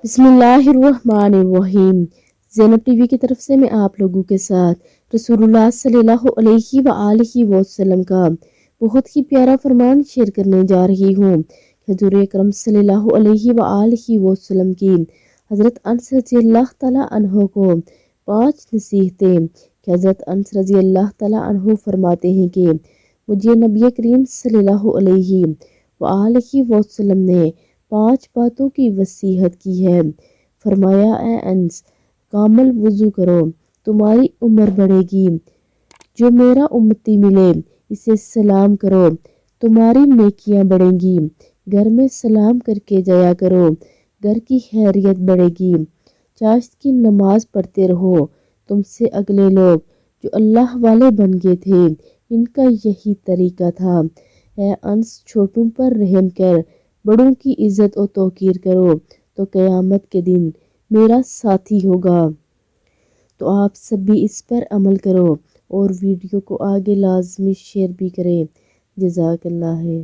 بسم اللہ الرحمن الرحیم۔ زینب ٹی وی کی طرف سے میں آپ لوگوں کے ساتھ رسول اللہ صلی اللہ علیہ وآلہ وسلم کا بہت ہی پیارا فرمان شیئر کرنے جا رہی ہوں۔ حضور اکرم صلی اللہ علیہ وآلہ وسلم کی حضرت انس رضی اللہ تعالیٰ عنہ کو 5 نصیحتیں کہ حضرت انس رضی اللہ تعالیٰ عنہ فرماتے ہیں کہ مجھے نبی کریم صلی اللہ علیہ وآلہ وسلم نے 5 باتوں کی وصیت کی ہے۔ فرمایا اے انس، کامل وضو کرو، تمہاری عمر بڑھے گی۔ جو میرا امتی ملے اسے سلام کرو، تمہاری نیکیاں بڑھیں گی۔ گھر میں سلام کر کے جایا کرو، گھر کی خیریت بڑھے گی۔ چاشت کی نماز پڑھتے رہو، تم سے اگلے لوگ جو اللہ والے بن گئے تھے ان کا یہی طریقہ تھا۔ اے انس، چھوٹوں پر رحم کر بڑوں کی عزت و توقیر کرو تو قیامت کے دن میرا ساتھی ہوگا۔ تو آپ سب بھی اس پر عمل کرو اور ویڈیو کو آگے لازمی شیئر بھی کریں۔ جزاک اللہ ہے۔